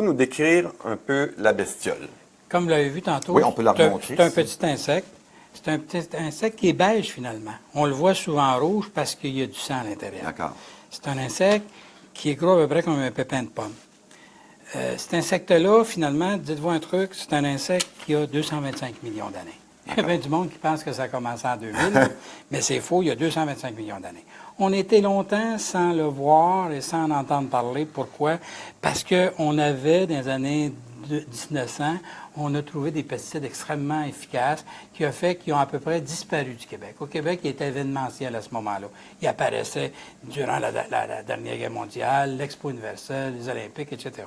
nous décrire un peu la bestiole? Comme vous l'avez vu tantôt, Oui, on peut la remontrer. C'est un petit insecte. C'est un petit insecte qui est beige, finalement. On le voit souvent rouge parce qu'il y a du sang à l'intérieur. D'accord. C'est un insecte qui est gros à peu près comme un pépin de pomme. Cet insecte-là, finalement, dites-vous un truc, c'est un insecte qui a 225 millions d'années. Il y a bien du monde qui pense que ça a commencé en 2000, mais c'est faux, il y a 225 millions d'années. On était longtemps sans le voir et sans en entendre parler. Pourquoi? Parce qu'on avait, dans les années 1900, on a trouvé des pesticides extrêmement efficaces qui ont fait qu'ils ont à peu près disparu du Québec. Au Québec, il était événementiel à ce moment-là. Il apparaissait durant la dernière guerre mondiale, l'Expo universelle, les Olympiques, etc.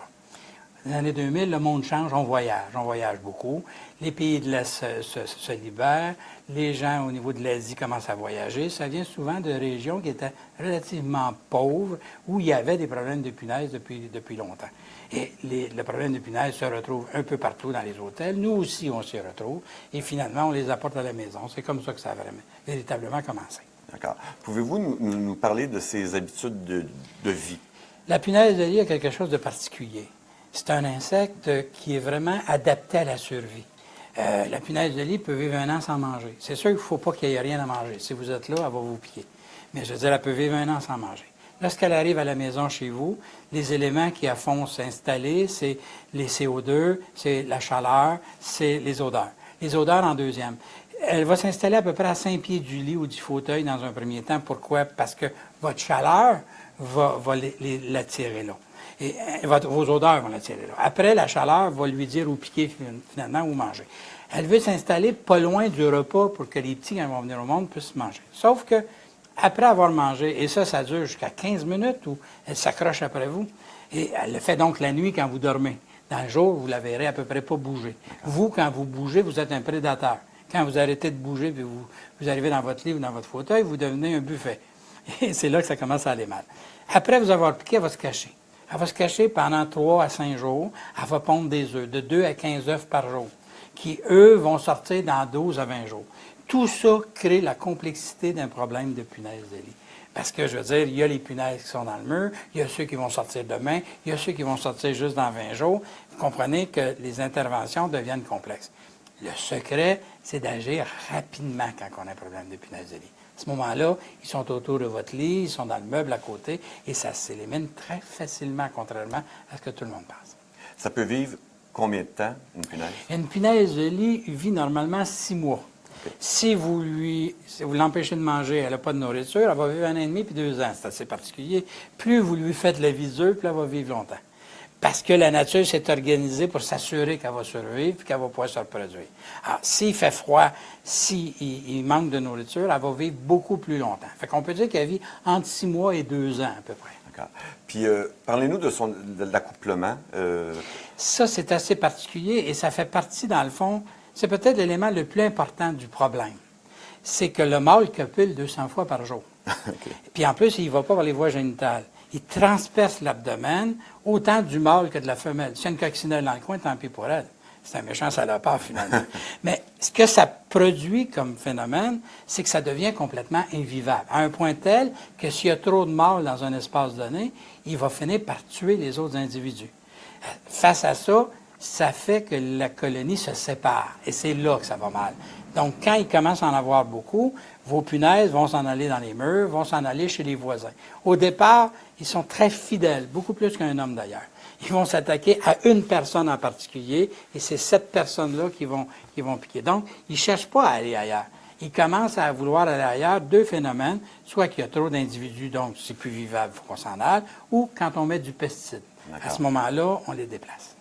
Dans les années 2000, le monde change, on voyage beaucoup. Les pays de l'Est se libèrent, les gens au niveau de l'Asie commencent à voyager. Ça vient souvent de régions qui étaient relativement pauvres, où il y avait des problèmes de punaise depuis longtemps. Et le problème de punaise se retrouve un peu partout dans les hôtels. Nous aussi, on s'y retrouve. Et finalement, on les apporte à la maison. C'est comme ça que ça a véritablement commencé. D'accord. Pouvez-vous nous parler de ses habitudes de vie? La punaise de lit a quelque chose de particulier. C'est un insecte qui est vraiment adapté à la survie. La punaise de lit peut vivre 1 an sans manger. C'est sûr qu'il ne faut pas qu'il y ait rien à manger. Si vous êtes là, elle va vous piquer. Mais je veux dire, elle peut vivre 1 an sans manger. Lorsqu'elle arrive à la maison chez vous, les éléments qui la font s'installer, c'est les CO2, c'est la chaleur, c'est les odeurs. Les odeurs en deuxième. Elle va s'installer à peu près à 5 pieds du lit ou du fauteuil dans un premier temps. Pourquoi? Parce que votre chaleur va l'attirer là. Et vos odeurs vont l'attirer là. Après, la chaleur va lui dire où piquer finalement, où manger. Elle veut s'installer pas loin du repas pour que les petits, quand ils vont venir au monde, puissent manger. Sauf que après avoir mangé, et ça dure jusqu'à 15 minutes où elle s'accroche après vous, et elle le fait donc la nuit quand vous dormez. Dans le jour, vous la verrez à peu près pas bouger. Vous, quand vous bougez, vous êtes un prédateur. Quand vous arrêtez de bouger, puis vous arrivez dans votre lit ou dans votre fauteuil, vous devenez un buffet. Et c'est là que ça commence à aller mal. Après vous avoir piqué, elle va se cacher. Elle va se cacher pendant 3 à 5 jours. Elle va pondre des œufs, de 2 à 15 œufs par jour, qui, eux, vont sortir dans 12 à 20 jours. Tout ça crée la complexité d'un problème de punaise de lit. Parce que, je veux dire, il y a les punaises qui sont dans le mur, il y a ceux qui vont sortir demain, il y a ceux qui vont sortir juste dans 20 jours. Vous comprenez que les interventions deviennent complexes. Le secret, c'est d'agir rapidement quand on a un problème de punaise de lit. À ce moment-là, ils sont autour de votre lit, ils sont dans le meuble à côté, et ça s'élimine très facilement, contrairement à ce que tout le monde pense. Ça peut vivre combien de temps, une punaise? Une punaise de lit vit normalement 6 mois. Okay. Si vous l'empêchez de manger, elle n'a pas de nourriture, elle va vivre 1 an et demi puis 2 ans. C'est assez particulier. Plus vous lui faites la visure, plus elle va vivre longtemps. Parce que la nature s'est organisée pour s'assurer qu'elle va survivre et qu'elle va pouvoir se reproduire. Alors, s'il fait froid, s'il manque de nourriture, elle va vivre beaucoup plus longtemps. Fait qu'on peut dire qu'elle vit entre 6 mois et 2 ans à peu près. D'accord. Puis, parlez-nous de l'accouplement. Ça, c'est assez particulier et ça fait partie, dans le fond, c'est peut-être l'élément le plus important du problème. C'est que le mâle copule 200 fois par jour. Okay. Puis en plus, il ne va pas par les voies génitales. Il transperce l'abdomen autant du mâle que de la femelle. S'il y a une coccinelle dans le coin, tant pis pour elle. C'est un méchant salopard, finalement. Mais ce que ça produit comme phénomène, c'est que ça devient complètement invivable. À un point tel que s'il y a trop de mâles dans un espace donné, il va finir par tuer les autres individus. Face à ça, ça fait que la colonie se sépare. Et c'est là que ça va mal. Donc, quand il commence à en avoir beaucoup, vos punaises vont s'en aller dans les murs, vont s'en aller chez les voisins. Au départ, ils sont très fidèles, beaucoup plus qu'un homme d'ailleurs. Ils vont s'attaquer à une personne en particulier, et c'est cette personne-là qui vont piquer. Donc, ils ne cherchent pas à aller ailleurs. Ils commencent à vouloir aller ailleurs, 2 phénomènes, soit qu'il y a trop d'individus, donc c'est plus vivable, il faut qu'on s'en aille, ou quand on met du pesticide. À ce moment-là, on les déplace.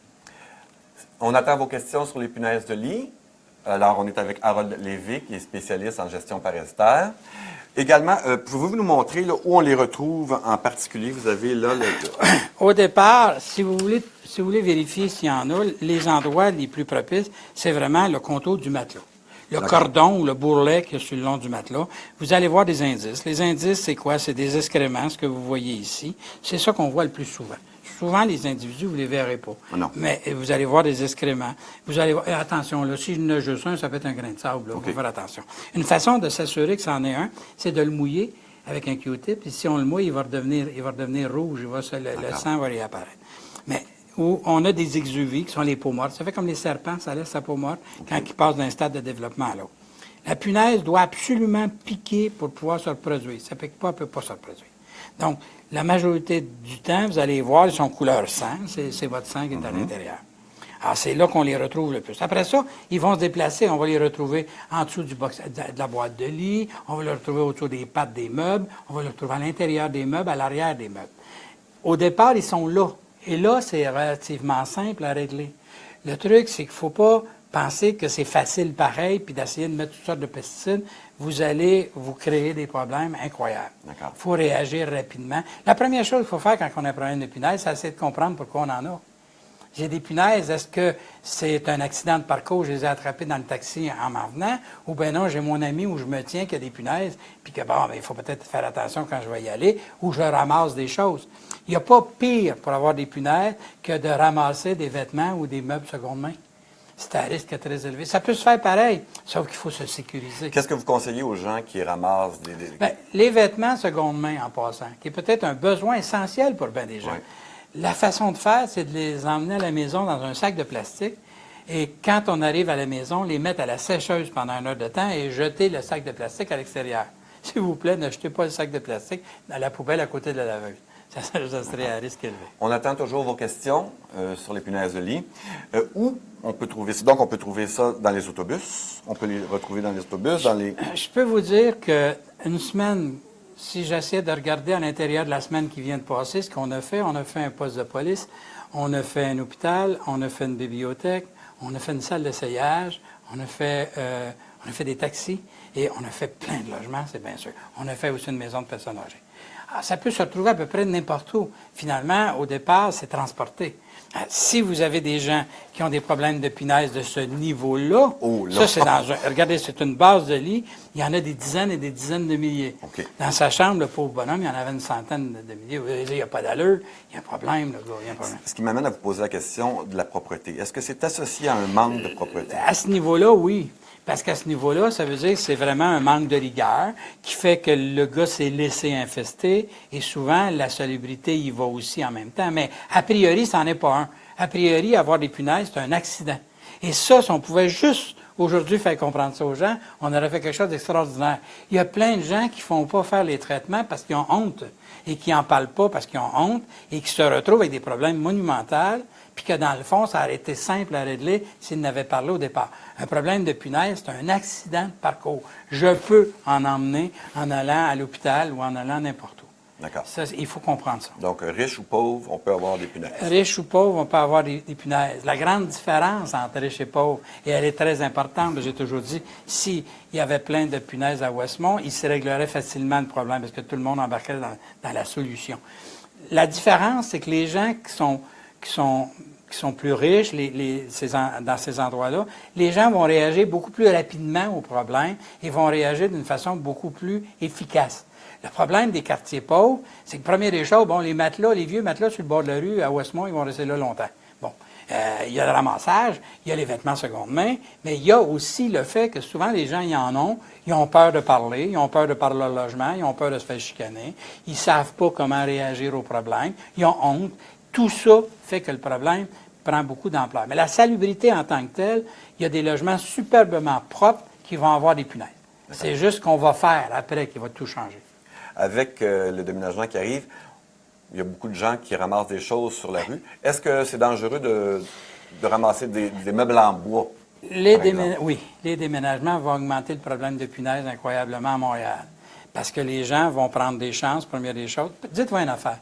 On attend vos questions sur les punaises de lit. Alors, on est avec Harold Lévy, qui est spécialiste en gestion parasitaire. Également, pouvez-vous nous montrer là, où on les retrouve en particulier? Vous avez là... Au départ, si vous voulez vérifier s'il y en a, les endroits les plus propices, c'est vraiment le contour du matelas. Le cordon ou le bourrelet qu'il y a sur le long du matelas, vous allez voir des indices. Les indices, c'est quoi? C'est des excréments, ce que vous voyez ici. C'est ça qu'on voit le plus souvent. Souvent, les individus, vous ne les verrez pas. Non. Mais vous allez voir des excréments. Vous allez voir, attention, là, si je ne juste un, ça peut être un grain de sable. Il faut faire attention. Une façon de s'assurer que c'en est un, c'est de le mouiller avec un Q-tip. Et si on le mouille, il va redevenir rouge. Le sang va réapparaître. Mais où on a des exuvies, qui sont les peaux mortes. Ça fait comme les serpents, ça laisse sa peau morte quand ils passent d'un stade de développement à l'autre. La punaise doit absolument piquer pour pouvoir se reproduire. Ça ne pique pas, elle ne peut pas se reproduire. Donc, la majorité du temps, vous allez voir, ils sont couleur sang. C'est votre sang qui est à l'intérieur. Alors, c'est là qu'on les retrouve le plus. Après ça, ils vont se déplacer. On va les retrouver en dessous de la boîte de lit. On va les retrouver autour des pattes des meubles. On va les retrouver à l'intérieur des meubles, à l'arrière des meubles. Au départ, ils sont là. Et là, c'est relativement simple à régler. Le truc, c'est qu'il ne faut pas penser que c'est facile pareil, puis d'essayer de mettre toutes sortes de pesticides. Vous allez vous créer des problèmes incroyables. Il faut réagir rapidement. La première chose qu'il faut faire quand on a un problème de punaise, c'est essayer de comprendre pourquoi on en a. J'ai des punaises, est-ce que c'est un accident de parcours, je les ai attrapées dans le taxi en m'en venant, ou bien non, j'ai mon ami où je me tiens qui a des punaises, puis que bon, il faut peut-être faire attention quand je vais y aller, ou je ramasse des choses. Il n'y a pas pire pour avoir des punaises que de ramasser des vêtements ou des meubles seconde main. C'est un risque très élevé. Ça peut se faire pareil, sauf qu'il faut se sécuriser. Qu'est-ce que vous conseillez aux gens qui ramassent des... Bien, les vêtements seconde main, en passant, qui est peut-être un besoin essentiel pour bien des gens. Oui. La façon de faire, c'est de les emmener à la maison dans un sac de plastique et quand on arrive à la maison, les mettre à la sécheuse pendant 1 heure de temps et jeter le sac de plastique à l'extérieur. S'il vous plaît, ne jetez pas le sac de plastique dans la poubelle à côté de la laveuse. Ça serait un risque élevé. On attend toujours vos questions sur les punaises de lit. Où on peut trouver ça? Donc, on peut trouver ça dans les autobus. On peut les retrouver dans les autobus, dans les... Je peux vous dire qu'une semaine, si j'essaie de regarder à l'intérieur de la semaine qui vient de passer, ce qu'on a fait un poste de police, on a fait un hôpital, on a fait une bibliothèque, on a fait une salle d'essayage, on a fait des taxis et on a fait plein de logements, c'est bien sûr. On a fait aussi une maison de personnes âgées. Alors, ça peut se retrouver à peu près n'importe où. Finalement, au départ, c'est transporté. Si vous avez des gens qui ont des problèmes de punaise de ce niveau-là, ça, c'est regardez, c'est une base de lit, il y en a des dizaines et des dizaines de milliers. Okay. Dans sa chambre, le pauvre bonhomme, il y en avait une centaine de milliers. Vous allez dire, il n'y a pas d'allure, il y a un problème, le gars, il y a un problème. Ce qui m'amène à vous poser la question de la propreté. Est-ce que c'est associé à un manque de propreté? À ce niveau-là, oui. Parce qu'à ce niveau-là, ça veut dire que c'est vraiment un manque de rigueur qui fait que le gars s'est laissé infester et souvent, la salubrité y va aussi en même temps. Mais a priori, ça n'en est pas un. A priori, avoir des punaises, c'est un accident. Et ça, si on pouvait juste aujourd'hui faire comprendre ça aux gens, on aurait fait quelque chose d'extraordinaire. Il y a plein de gens qui ne font pas faire les traitements parce qu'ils ont honte et qui n'en parlent pas parce qu'ils ont honte et qui se retrouvent avec des problèmes monumentaux puis que dans le fond, ça aurait été simple à régler s'ils n'avaient parlé au départ. Un problème de punaise, c'est un accident de parcours. Je peux en emmener en allant à l'hôpital ou en allant n'importe où. D'accord. Ça, il faut comprendre ça. Donc, riche ou pauvre, on peut avoir des punaises. Riche ou pauvre, on peut avoir des punaises. La grande différence entre riche et pauvre, et elle est très importante, j'ai toujours dit, s'il y avait plein de punaises à Westmont, il se réglerait facilement le problème parce que tout le monde embarquerait dans la solution. La différence, c'est que les gens qui sont plus riches dans ces endroits-là, les gens vont réagir beaucoup plus rapidement au problème et vont réagir d'une façon beaucoup plus efficace. Le problème des quartiers pauvres, c'est que, première des choses, bon, les matelas, les vieux matelas sur le bord de la rue à Westmont, ils vont rester là longtemps. Bon, il y a le ramassage, il y a les vêtements seconde main, mais il y a aussi le fait que souvent les gens, ils ont peur de parler, ils ont peur de parler leur logement, ils ont peur de se faire chicaner, ils ne savent pas comment réagir au problème, ils ont honte. Tout ça fait que le problème prend beaucoup d'ampleur. Mais la salubrité en tant que telle, il y a des logements superbement propres qui vont avoir des punaises. C'est juste qu'on va faire après qui va tout changer. Avec le déménagement qui arrive, il y a beaucoup de gens qui ramassent des choses sur la rue. Est-ce que c'est dangereux de ramasser des meubles en bois? Oui, les déménagements vont augmenter le problème de punaise incroyablement à Montréal. Parce que les gens vont prendre des chances, première des choses. Dites-moi une affaire.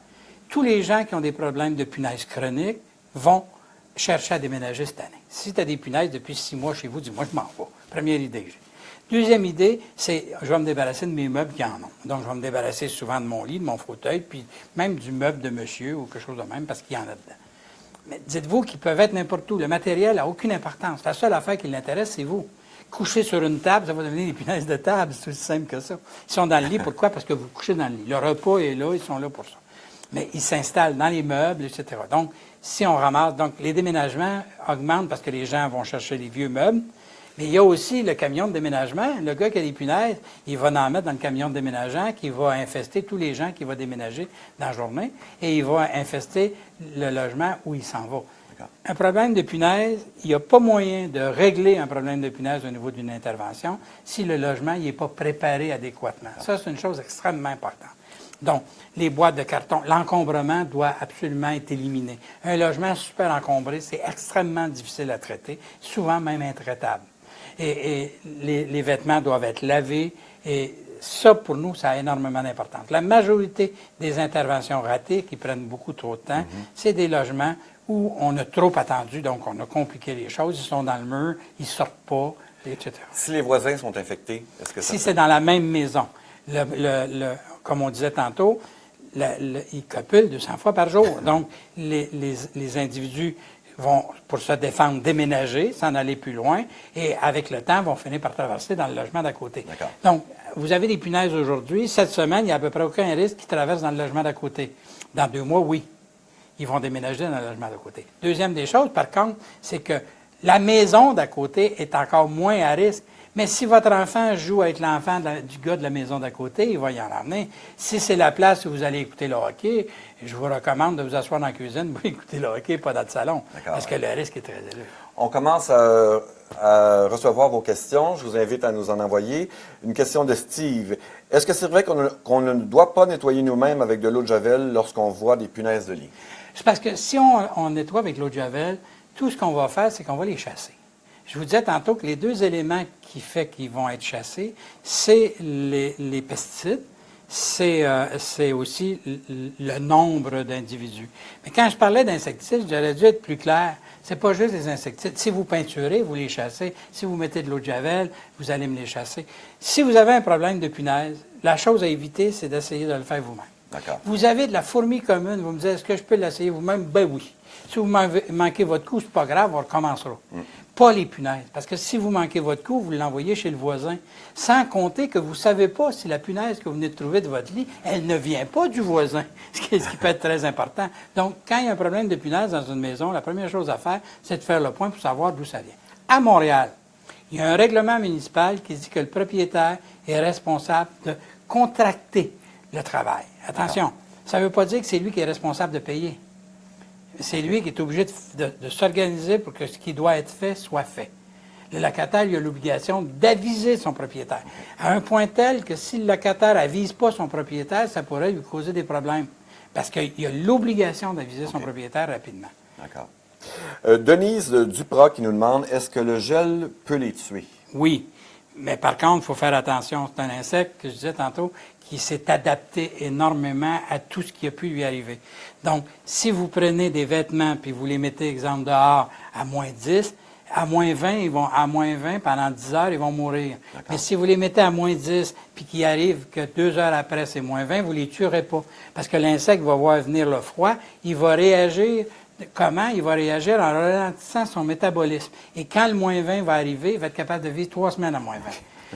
Tous les gens qui ont des problèmes de punaise chroniques vont chercher à déménager cette année. Si tu as des punaises depuis 6 mois chez vous, dis-moi, je m'en vais. Première idée que j'ai. Deuxième idée, c'est je vais me débarrasser de mes meubles qui en ont. Donc, je vais me débarrasser souvent de mon lit, de mon fauteuil, puis même du meuble de monsieur ou quelque chose de même, parce qu'il y en a dedans. Mais dites-vous qu'ils peuvent être n'importe où. Le matériel n'a aucune importance. La seule affaire qui l'intéresse, c'est vous. Coucher sur une table, ça va devenir des punaises de table. C'est aussi simple que ça. Ils sont dans le lit. Pourquoi? Parce que vous couchez dans le lit. Le repas est là, ils sont là pour ça. Mais ils s'installent dans les meubles, etc. Donc, si on ramasse... Donc, les déménagements augmentent parce que les gens vont chercher les vieux meubles Mais il y a aussi le camion de déménagement. Le gars qui a des punaises, il va en mettre dans le camion de déménageant qui va infester tous les gens qui vont déménager dans la journée et il va infester le logement où il s'en va. Un problème de punaise, il n'y a pas moyen de régler un problème de punaise au niveau d'une intervention si le logement n'est pas préparé adéquatement. Ça, c'est une chose extrêmement importante. Donc, les boîtes de carton, l'encombrement doit absolument être éliminé. Un logement super encombré, c'est extrêmement difficile à traiter, souvent même intraitable. Et les vêtements doivent être lavés et ça, pour nous, ça a énormément d'importance. La majorité des interventions ratées qui prennent beaucoup trop de temps, c'est des logements où on a trop attendu, donc on a compliqué les choses, ils sont dans le mur, ils ne sortent pas, etc. Si les voisins sont infectés, est-ce que ça... Si c'est dans la même maison, comme on disait tantôt, ils copulent 200 fois par jour. Donc, les individus vont, pour se défendre, déménager, s'en aller plus loin, et avec le temps, vont finir par traverser dans le logement d'à côté. Donc, vous avez des punaises aujourd'hui. Cette semaine, il n'y a à peu près aucun risque qui traverse dans le logement d'à côté. Dans 2 mois, oui. Ils vont déménager dans le logement d'à côté. Deuxième des choses, par contre, c'est que la maison d'à côté est encore moins à risque. Mais si votre enfant joue avec l'enfant du gars de la maison d'à côté, il va y en emmener. Si c'est la place où vous allez écouter le hockey, je vous recommande de vous asseoir dans la cuisine pour écouter le hockey, pas dans le salon, parce que le risque est très élevé. On commence à recevoir vos questions. Je vous invite à nous en envoyer. Une question de Steve. Est-ce que c'est vrai qu'on ne doit pas nettoyer nous-mêmes avec de l'eau de Javel lorsqu'on voit des punaises de lit? C'est parce que si on nettoie avec l'eau de Javel, tout ce qu'on va faire, c'est qu'on va les chasser. Je vous disais tantôt que les 2 éléments qui font qu'ils vont être chassés, c'est les pesticides, c'est aussi le nombre d'individus. Mais quand je parlais d'insecticides, j'aurais dû être plus clair. C'est pas juste les insecticides. Si vous peinturez, vous les chassez. Si vous mettez de l'eau de Javel, vous allez me les chasser. Si vous avez un problème de punaise, la chose à éviter, c'est d'essayer de le faire vous-même. Vous avez de la fourmi commune, vous me dites, est-ce que je peux l'essayer vous-même? Ben oui. Si vous manquez votre coup, c'est pas grave, on recommencera. Pas les punaises. Parce que si vous manquez votre coup, vous l'envoyez chez le voisin. Sans compter que vous ne savez pas si la punaise que vous venez de trouver de votre lit, elle ne vient pas du voisin. Ce qui peut être très important. Donc, quand il y a un problème de punaise dans une maison, la première chose à faire, c'est de faire le point pour savoir d'où ça vient. À Montréal, il y a un règlement municipal qui dit que le propriétaire est responsable de contracter le travail. Attention, ça ne veut pas dire que c'est lui qui est responsable de payer. C'est lui qui est obligé de s'organiser pour que ce qui doit être fait soit fait. Le locataire, il a l'obligation d'aviser son propriétaire. À un point tel que si le locataire n'avise pas son propriétaire, ça pourrait lui causer des problèmes. Parce qu'il a l'obligation d'aviser son propriétaire rapidement. D'accord. Denise Duprat qui nous demande, est-ce que le gel peut les tuer? Oui. Mais par contre, il faut faire attention. C'est un insecte, que je disais tantôt, qui s'est adapté énormément à tout ce qui a pu lui arriver. Donc, si vous prenez des vêtements puis vous les mettez, exemple, dehors à moins 10, à moins 20, à moins 20, pendant 10 heures, ils vont mourir. Mais si vous les mettez à moins 10 puis qu'il arrive que 2 heures après, c'est moins 20, vous ne les tuerez pas. Parce que l'insecte va voir venir le froid, il va réagir. Comment? Il va réagir en ralentissant son métabolisme. Et quand le moins 20 va arriver, il va être capable de vivre 3 semaines à moins 20.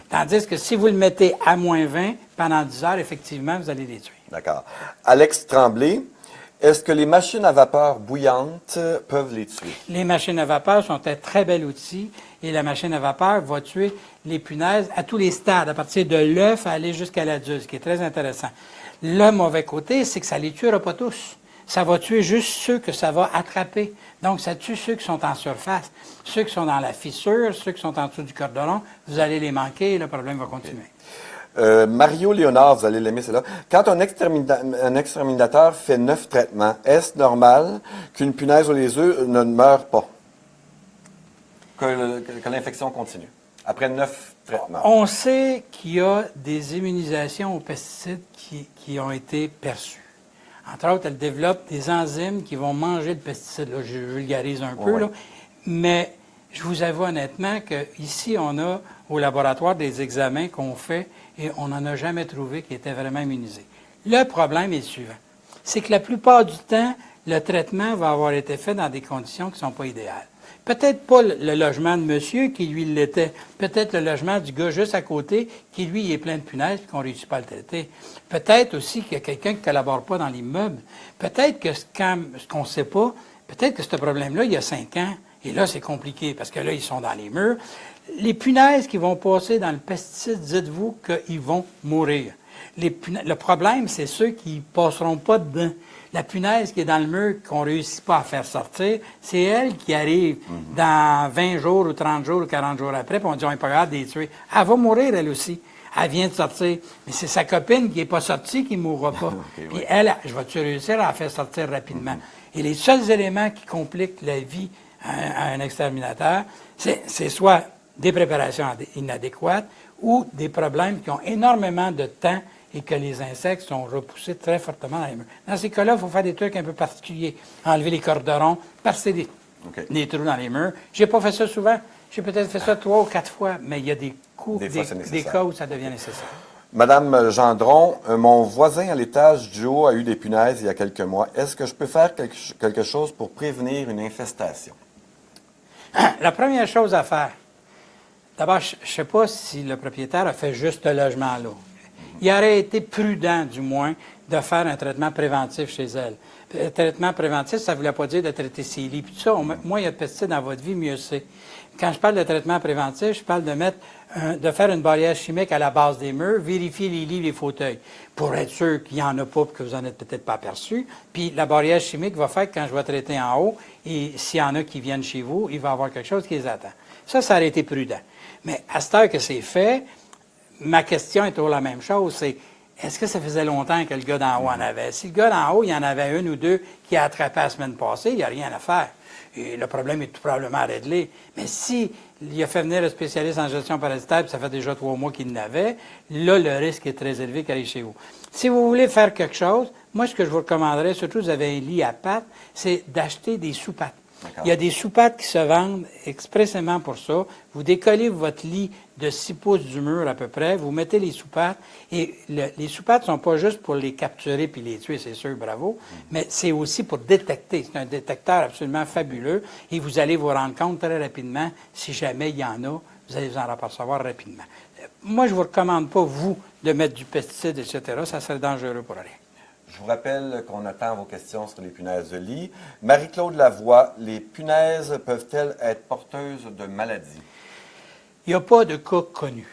Tandis que si vous le mettez à moins 20, pendant 10 heures, effectivement, vous allez les tuer. D'accord. Alex Tremblay, est-ce que les machines à vapeur bouillantes peuvent les tuer? Les machines à vapeur sont un très bel outil et la machine à vapeur va tuer les punaises à tous les stades, à partir de l'œuf à aller jusqu'à l'adulte, ce qui est très intéressant. Le mauvais côté, c'est que ça ne les tuera pas tous. Ça va tuer juste ceux que ça va attraper. Donc, ça tue ceux qui sont en surface. Ceux qui sont dans la fissure, ceux qui sont en dessous du cordon, vous allez les manquer et le problème va continuer. Mario Léonard, vous allez l'aimer, c'est là. Quand un exterminateur fait 9 traitements, est-ce normal qu'une punaise ou les œufs ne meurent pas? Que l'infection continue? Après 9 traitements. On sait qu'il y a des immunisations aux pesticides qui ont été perçues. Entre autres, elles développent des enzymes qui vont manger le pesticide. Là, je vulgarise un peu, là. Mais je vous avoue honnêtement qu'ici, on a au laboratoire des examens qu'on fait et on n'en a jamais trouvé qui étaient vraiment immunisés. Le problème est le suivant. C'est que la plupart du temps, le traitement va avoir été fait dans des conditions qui ne sont pas idéales. Peut-être pas le logement de monsieur qui, lui, l'était. Peut-être le logement du gars juste à côté qui, lui, est plein de punaises et qu'on ne réussit pas à le traiter. Peut-être aussi qu'il y a quelqu'un qui ne collabore pas dans l'immeuble. Peut-être que ce qu'on ne sait pas, peut-être que ce problème-là, il y a 5 ans, Et là, c'est compliqué parce que là, ils sont dans les murs. Les punaises qui vont passer dans le pesticide, dites-vous qu'ils vont mourir. Le problème, c'est ceux qui ne passeront pas dedans. La punaise qui est dans le mur, qu'on ne réussit pas à faire sortir, c'est elle qui arrive dans 20 jours ou 30 jours ou 40 jours après, puis on dit on n'est pas capable de les tuer. Elle va mourir, elle aussi. Elle vient de sortir. Mais c'est sa copine qui n'est pas sortie qui ne mourra pas. Puis elle, je vais-tu réussir à la faire sortir rapidement? Et les seuls éléments qui compliquent la vie à un exterminateur, c'est soit des préparations inadéquates ou des problèmes qui ont énormément de temps et que les insectes sont repoussés très fortement dans les murs. Dans ces cas-là, il faut faire des trucs un peu particuliers. Enlever les corderons, percer des trous dans les murs. Je n'ai pas fait ça souvent. J'ai peut-être fait ça 3 ou 4 fois, mais il y a des coups, des cas où ça devient nécessaire. Madame Gendron, mon voisin à l'étage du haut a eu des punaises il y a quelques mois. Est-ce que je peux faire quelque chose pour prévenir une infestation? La première chose à faire, d'abord, je ne sais pas si le propriétaire a fait juste le logement là. Il aurait été prudent, du moins, de faire un traitement préventif chez elle. Le traitement préventif, ça ne voulait pas dire de traiter ses lits. Puis tout ça, moins il y a de pesticides dans votre vie, mieux c'est. Quand je parle de traitement préventif, je parle de faire une barrière chimique à la base des murs, vérifier les lits, les fauteuils, pour être sûr qu'il n'y en a pas et que vous n'en êtes peut-être pas aperçu. Puis la barrière chimique va faire que quand je vais traiter en haut, et s'il y en a qui viennent chez vous, il va y avoir quelque chose qui les attend. Ça aurait été prudent. Mais à cette heure que c'est fait, ma question est toujours la même chose, c'est est-ce que ça faisait longtemps que le gars d'en haut en avait? Si le gars d'en haut, il y en avait une ou deux qui a attrapé la semaine passée, il n'y a rien à faire. Et le problème est tout probablement réglé. Mais si il a fait venir le spécialiste en gestion parasitaire, puis ça fait déjà 3 mois qu'il l'avait, là, le risque est très élevé qu'il arrive chez vous. Si vous voulez faire quelque chose, moi, ce que je vous recommanderais, surtout si vous avez un lit à pattes, c'est d'acheter des soupapes. Il y a des soupapes qui se vendent expressément pour ça. Vous décollez votre lit de 6 pouces du mur à peu près, vous mettez les soupapes, et les soupapes ne sont pas juste pour les capturer puis les tuer, c'est sûr, bravo, mais c'est aussi pour détecter. C'est un détecteur absolument fabuleux, et vous allez vous rendre compte très rapidement, si jamais il y en a, vous allez vous en apercevoir rapidement. Moi, je ne vous recommande pas, vous, de mettre du pesticide, etc. Ça serait dangereux pour rien. Je vous rappelle qu'on attend vos questions sur les punaises de lit. Marie-Claude Lavoie, les punaises peuvent-elles être porteuses de maladies? Il n'y a pas de cas connu.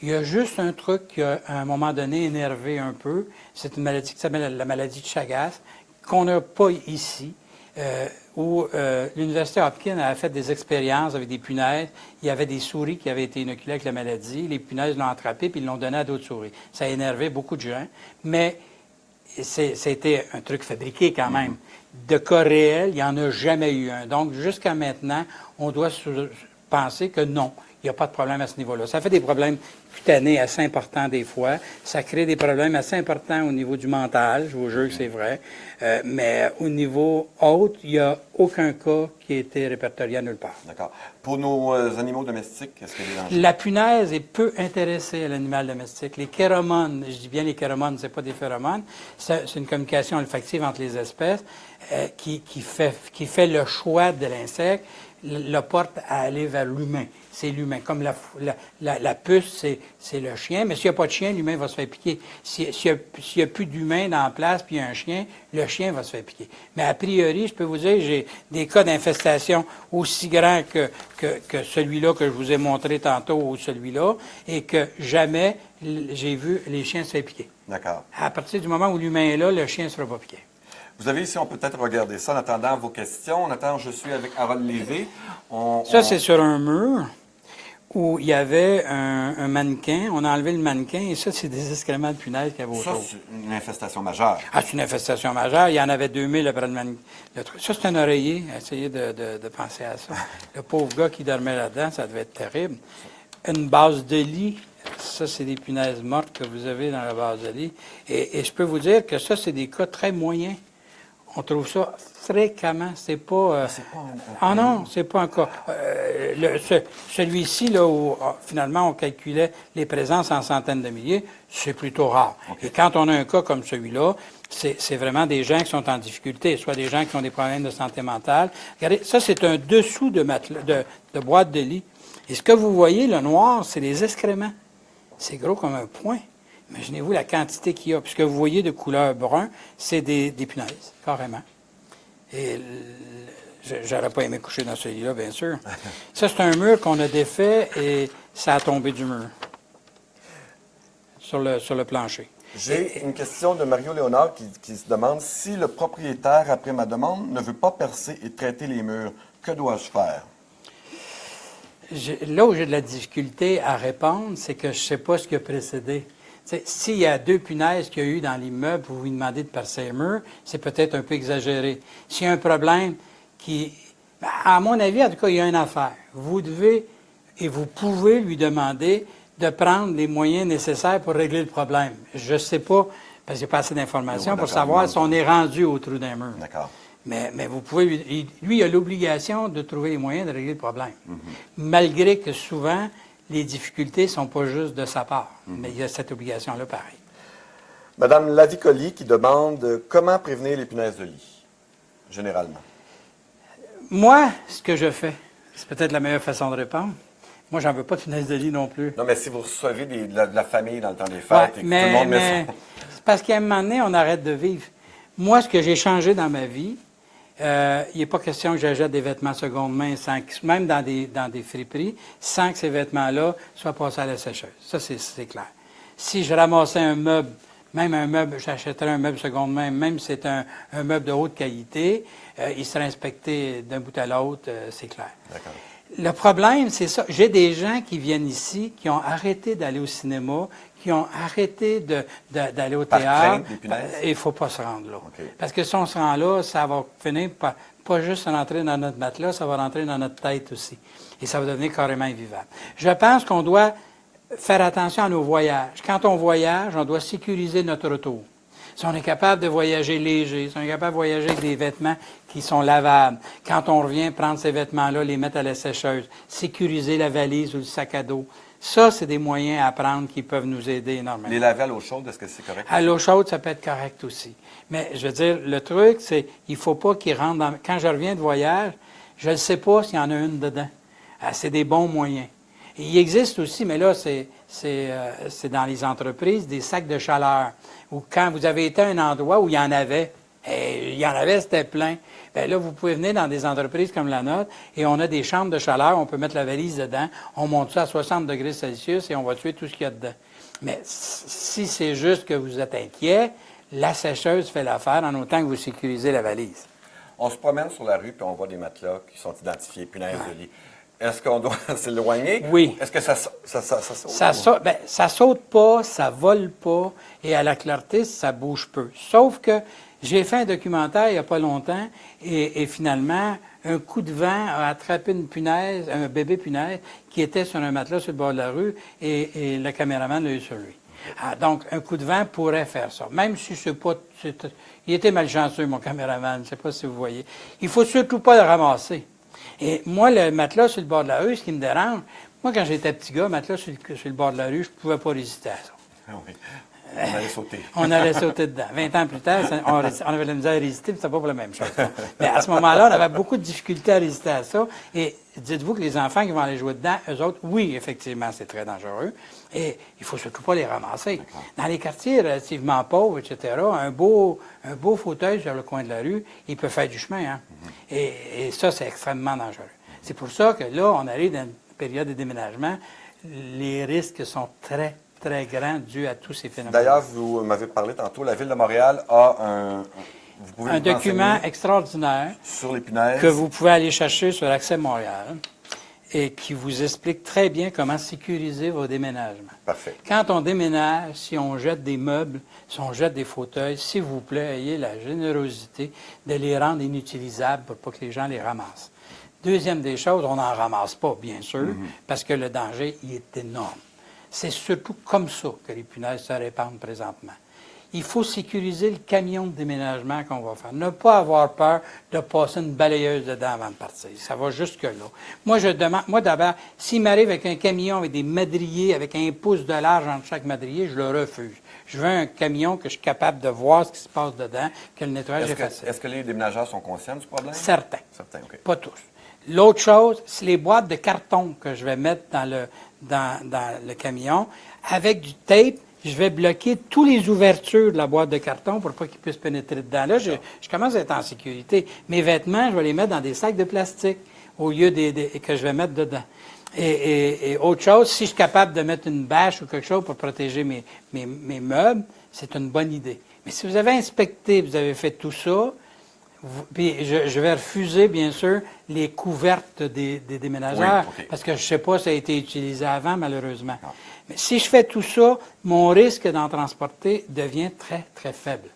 Il y a juste un truc qui a, à un moment donné, énervé un peu. C'est une maladie qui s'appelle la maladie de Chagas, qu'on n'a pas ici, où l'Université Hopkins a fait des expériences avec des punaises. Il y avait des souris qui avaient été inoculées avec la maladie. Les punaises l'ont attrapée puis ils l'ont donné à d'autres souris. Ça a énervé beaucoup de gens, mais c'était un truc fabriqué quand même. De cas réels, il n'y en a jamais eu un. Donc, jusqu'à maintenant, on doit penser que non, il n'y a pas de problème à ce niveau-là. Ça fait des problèmes cutanés assez importants des fois. Ça crée des problèmes assez importants au niveau du mental, je vous jure que c'est vrai. Mais au niveau autre, il n'y a aucun cas qui a été répertorié à nulle part. D'accord. Pour nos animaux domestiques, est-ce qu'il y a des dangers? La punaise est peu intéressée à l'animal domestique. Les chéromones, je dis bien les chéromones, c'est pas des phéromones, c'est une communication olfactive entre les espèces qui fait le choix de l'insecte, le porte à aller vers l'humain. C'est l'humain. Comme la puce, c'est le chien, mais s'il n'y a pas de chien, l'humain va se faire piquer. S'il n'y a plus d'humain dans la place, puis il y a un chien, le chien va se faire piquer. Mais a priori, je peux vous dire, j'ai des cas d'infestation aussi grands que celui-là que je vous ai montré tantôt ou celui-là, et que jamais j'ai vu les chiens se faire piquer. D'accord. À partir du moment où l'humain est là, le chien ne sera pas piqué. Vous avez ici, on peut peut-être regarder ça en attendant vos questions. En attendant, je suis avec Harold Lévy. Ça, c'est sur un mur où il y avait un mannequin. On a enlevé le mannequin et ça, c'est des excréments de punaises qu'il y avait autour. Ça, c'est une infestation majeure. Ah, c'est une infestation majeure. Il y en avait 2000 après le truc. Ça, c'est un oreiller. Essayez de penser à ça. Le pauvre gars qui dormait là-dedans, ça devait être terrible. Une base de lit. Ça, c'est des punaises mortes que vous avez dans la base de lit. Et je peux vous dire que ça, c'est des cas très moyens. On trouve ça fréquemment. C'est pas. Ah non, c'est pas un cas. Celui-ci, là, où finalement on calculait les présences en centaines de milliers, c'est plutôt rare. Okay. Et quand on a un cas comme celui-là, c'est vraiment des gens qui sont en difficulté, soit des gens qui ont des problèmes de santé mentale. Regardez, ça, c'est un dessous de boîte de lit. Et ce que vous voyez, le noir, c'est les excréments. C'est gros comme un poing. Imaginez-vous la quantité qu'il y a. Puis ce que vous voyez de couleur brun, c'est des punaises, carrément. Et J'aurais pas aimé coucher dans celui-là, bien sûr. Ça, c'est un mur qu'on a défait et ça a tombé du mur sur le plancher. J'ai une question de Mario Léonard qui se demande si le propriétaire, après ma demande, ne veut pas percer et traiter les murs, que dois-je faire? Là où j'ai de la difficulté à répondre, c'est que je ne sais pas ce qui a précédé. S'il y a 2 punaises qu'il y a eu dans l'immeuble, vous lui demandez de percer les murs, c'est peut-être un peu exagéré. S'il y a un problème à mon avis, en tout cas, il y a une affaire. Vous devez et vous pouvez lui demander de prendre les moyens nécessaires pour régler le problème. Je ne sais pas, parce qu'il n'y a pas assez d'informations pour savoir si on est rendu au trou d'un mur. D'accord. Mais vous pouvez lui il a l'obligation de trouver les moyens de régler le problème. Malgré que souvent, les difficultés ne sont pas juste de sa part. Mais il y a cette obligation-là pareil. Madame Lavicoli qui demande comment prévenir les punaises de lit, généralement. Moi, ce que je fais, c'est peut-être la meilleure façon de répondre. Moi, j'en veux pas de punaises de lit non plus. Non, mais si vous recevez de la famille dans le temps des fêtes et que tout le monde met son... C'est parce qu'à un moment donné, on arrête de vivre. Moi, ce que j'ai changé dans ma vie, il n'est pas question que j'achète des vêtements seconde main, même dans des friperies, sans que ces vêtements-là soient passés à la sécheuse. Ça, c'est clair. Si je ramassais un meuble, même un meuble, j'achèterais un meuble seconde main, même si c'est un meuble de haute qualité, il serait inspecté d'un bout à l'autre, c'est clair. D'accord. Le problème, c'est ça. J'ai des gens qui viennent ici, qui ont arrêté d'aller au cinéma, qui ont arrêté d'aller au théâtre. Il ne faut pas se rendre là. Okay. Parce que si on se rend là, ça va finir par pas juste rentrer dans notre matelas, ça va rentrer dans notre tête aussi. Et ça va devenir carrément invivable. Je pense qu'on doit faire attention à nos voyages. Quand on voyage, on doit sécuriser notre retour. Si on est capable de voyager léger, si on est capable de voyager avec des vêtements qui sont lavables, quand on revient, prendre ces vêtements-là, les mettre à la sécheuse, sécuriser la valise ou le sac à dos, ça, c'est des moyens à prendre qui peuvent nous aider énormément. Les laver à l'eau chaude, est-ce que c'est correct? À l'eau chaude, ça peut être correct aussi. Mais je veux dire, le truc, c'est il ne faut pas qu'ils rentrent dans... Quand je reviens de voyage, je ne sais pas s'il y en a une dedans. C'est des bons moyens. Et il existe aussi, mais là, c'est dans les entreprises, des sacs de chaleur. Ou quand vous avez été à un endroit où il y en avait, c'était plein. Bien là, vous pouvez venir dans des entreprises comme la nôtre et on a des chambres de chaleur, on peut mettre la valise dedans, on monte ça à 60 degrés Celsius et on va tuer tout ce qu'il y a dedans. Mais si c'est juste que vous êtes inquiet, la sécheuse fait l'affaire en autant que vous sécurisez la valise. On se promène sur la rue puis on voit des matelas qui sont identifiés, punaises de lit. Est-ce qu'on doit s'éloigner? Oui. Est-ce que ça saute? Ça saute pas, ça vole pas, et à la clarté, ça bouge peu. Sauf que j'ai fait un documentaire il n'y a pas longtemps, et finalement, un coup de vent a attrapé une punaise, un bébé punaise, qui était sur un matelas sur le bord de la rue, et le caméraman l'a eu sur lui. Ah, donc, un coup de vent pourrait faire ça. Même si c'est pas... Il était malchanceux, mon caméraman, je ne sais pas si vous voyez. Il ne faut surtout pas le ramasser. Et moi, le matelas sur le bord de la rue, ce qui me dérange, moi, quand j'étais petit gars, matelas sur le bord de la rue, je ne pouvais pas résister à ça. Ah oui. On allait sauter. On allait sauter dedans. 20 ans plus tard, on avait de la misère à résister, mais c'était pas pour la même chose. Mais à ce moment-là, on avait beaucoup de difficultés à résister à ça. Et dites-vous que les enfants qui vont aller jouer dedans, eux autres, oui, effectivement, c'est très dangereux. Et il ne faut surtout pas les ramasser. Dans les quartiers relativement pauvres, etc., un beau fauteuil sur le coin de la rue, il peut faire du chemin. Hein? Et ça, c'est extrêmement dangereux. C'est pour ça que là, on arrive dans une période de déménagement. Les risques sont très grand dû à tous ces phénomènes. D'ailleurs, vous m'avez parlé tantôt, la Ville de Montréal a un document extraordinaire sur les punaises que vous pouvez aller chercher sur Accès Montréal et qui vous explique très bien comment sécuriser vos déménagements. Parfait. Quand on déménage, si on jette des meubles, si on jette des fauteuils, s'il vous plaît, ayez la générosité de les rendre inutilisables pour pas que les gens les ramassent. Deuxième des choses, on n'en ramasse pas, bien sûr, parce que le danger, il est énorme. C'est surtout comme ça que les punaises se répandent présentement. Il faut sécuriser le camion de déménagement qu'on va faire. Ne pas avoir peur de passer une balayeuse dedans avant de partir. Ça va jusque-là. Moi, d'abord, s'il m'arrive avec un camion avec des madriers, avec 1 pouce de large entre chaque madrier, je le refuse. Je veux un camion que je suis capable de voir ce qui se passe dedans, que le nettoyage est facile. Est-ce que les déménageurs sont conscients du problème? Certains. Certains, OK. Pas tous. L'autre chose, c'est les boîtes de carton que je vais mettre dans le camion. Avec du tape, je vais bloquer toutes les ouvertures de la boîte de carton pour pas qu'ils puissent pénétrer dedans. Là, je commence à être en sécurité. Mes vêtements, je vais les mettre dans des sacs de plastique au lieu que je vais mettre dedans. Et autre chose, si je suis capable de mettre une bâche ou quelque chose pour protéger mes meubles, c'est une bonne idée. Mais si vous avez inspecté, vous avez fait tout ça, puis je vais refuser, bien sûr, les couvertes des déménageurs, parce que je ne sais pas si ça a été utilisé avant, malheureusement. Non. Mais si je fais tout ça, mon risque d'en transporter devient très, très faible.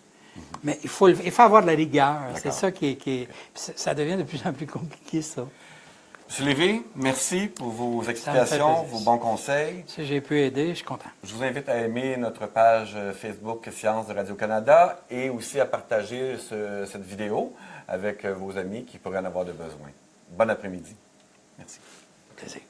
Mais il faut avoir de la rigueur. C'est ça ça devient de plus en plus compliqué, ça. M. Lévy, merci pour vos explications, vos bons conseils. Si j'ai pu aider, je suis content. Je vous invite à aimer notre page Facebook Sciences de Radio-Canada et aussi à partager cette vidéo avec vos amis qui pourraient en avoir de besoin. Bon après-midi. Merci. Plaisir.